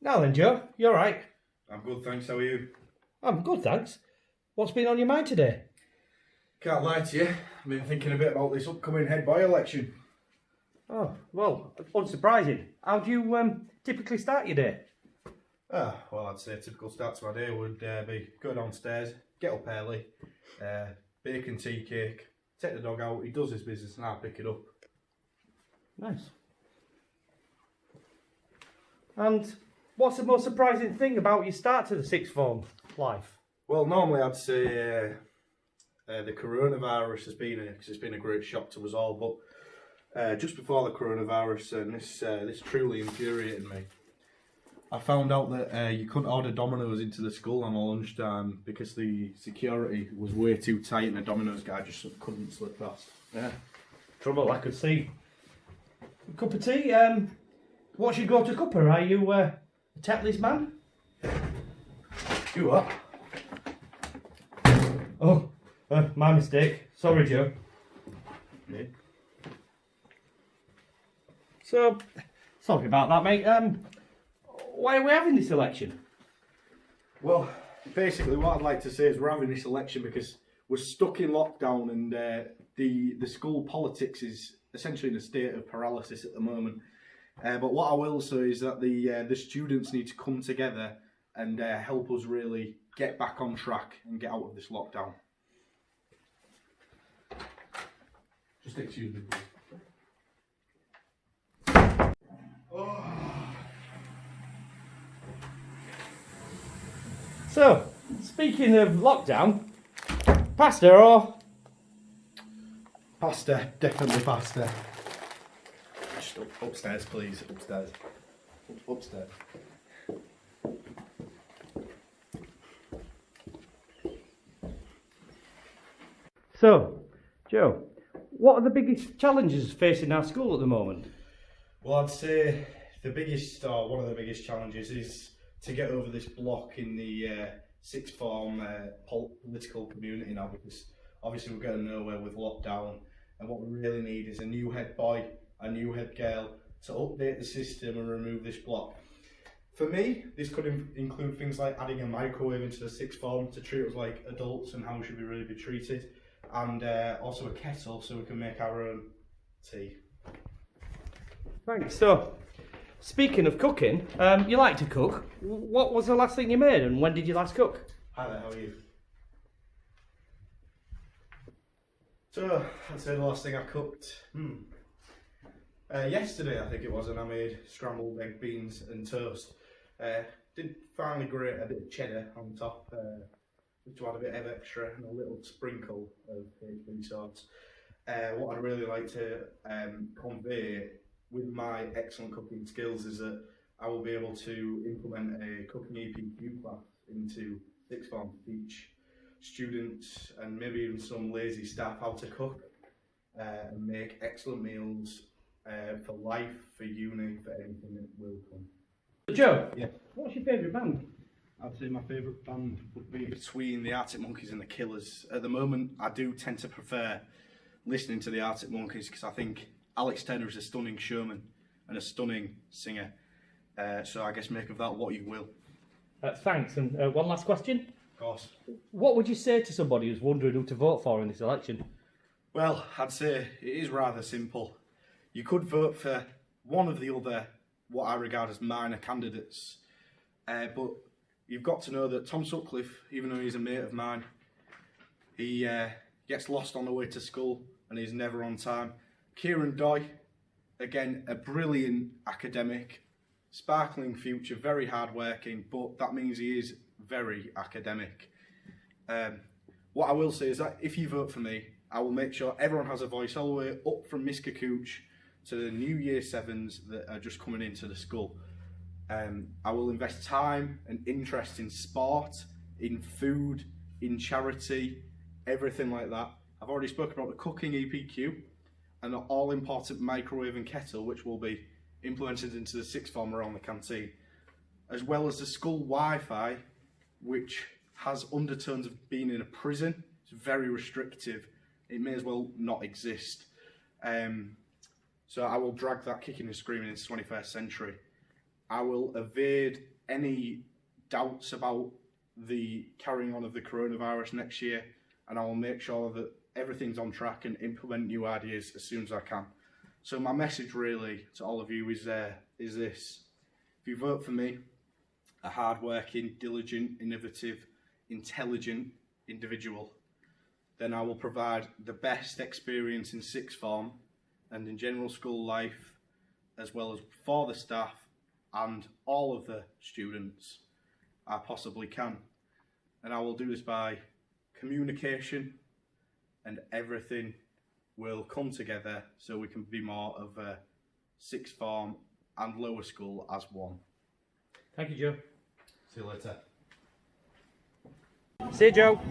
Now then, Joe, you alright? I'm good, thanks. How are you? I'm good, thanks. What's been on your mind today? Can't lie to you. I've been thinking a bit about this upcoming head boy election. Oh, well, unsurprising. How do you typically start your day? Well, I'd say a typical start to my day would be go downstairs, get up early, bake and tea cake, take the dog out, he does his business and I'll pick it up. Nice. And what's the most surprising thing about your start to the sixth form life? Well, normally I'd say the coronavirus has been a great shock to us all, but just before the coronavirus, and this truly infuriated me. I found out that you couldn't order Domino's into the school on a lunchtime because the security was way too tight and the Domino's guy just couldn't slip past. Yeah. Trouble, I could see. A cup of tea? What's your go-to cuppa? Are you a Tetley's man? You what? Oh, my mistake. Sorry, Joe. Yeah. So, sorry about that, mate. Why are we having this election? Well, basically what I'd like to say is we're having this election because we're stuck in lockdown and the school politics is essentially in a state of paralysis at the moment. But what I will say is that the students need to come together and help us really get back on track and get out of this lockdown. Just excuse me, please. So, speaking of lockdown, pasta or? Pasta, definitely pasta. Just upstairs, please. Upstairs. Upstairs. So, Joe, what are the biggest challenges facing our school at the moment? Well, I'd say the biggest, or one of the biggest challenges is to get over this block in the sixth form political community now, because obviously we're going nowhere with lockdown, and what we really need is a new head boy, a new head girl to update the system and remove this block. For me, this could include things like adding a microwave into the sixth form to treat us like adults and how we should really be treated, and also a kettle so we can make our own tea. Thanks. So, speaking of cooking, you like to cook. What was the last thing you made and when did you last cook? Hi there, how are you? So, I'd say the last thing I cooked, yesterday I think it was, and I made scrambled egg, beans and toast. Did finally grate a bit of cheddar on top, just to add a bit of extra and a little sprinkle of HB sauce. What I'd really like to convey with my excellent cooking skills is that I will be able to implement a cooking EPQ class into sixth form to teach students and maybe even some lazy staff how to cook and make excellent meals for life, for uni, for anything that will come. Joe, Yeah. what's your favourite band? I'd say my favourite band would be between the Arctic Monkeys and the Killers. At the moment, I do tend to prefer listening to the Arctic Monkeys because I think Alex Turner is a stunning showman and a stunning singer. So I guess make of that what you will. Thanks. And one last question. Of course. What would you say to somebody who's wondering who to vote for in this election? Well, I'd say it is rather simple. You could vote for one of the other, what I regard as minor candidates. But you've got to know that Tom Sutcliffe, even though he's a mate of mine, he gets lost on the way to school and he's never on time. Kieran Doy, again, a brilliant academic, sparkling future, very hard-working, but that means he is very academic. What I will say is that if you vote for me, I will make sure everyone has a voice all the way up from Miss Cooch to the new Year 7s that are just coming into the school. I will invest time and interest in sport, in food, in charity, everything like that. I've already spoken about the cooking EPQ and the all-important microwave and kettle, which will be implemented into the sixth form around the canteen, as well as the school Wi-Fi, which has undertones of being in a prison. It's very restrictive. It may as well not exist. So I will drag that kicking and screaming into the 21st century. I will evade any doubts about the carrying on of the coronavirus next year, and I will make sure that everything's on track and implement new ideas as soon as I can. So my message really to all of you is this: if you vote for me, a hard-working, diligent, innovative, intelligent individual, then I will provide the best experience in sixth form and in general school life, as well as for the staff and all of the students I possibly can. And I will do this by communication, and everything will come together so we can be more of a sixth form and lower school as one. Thank you, Joe. See you later. See you, Joe.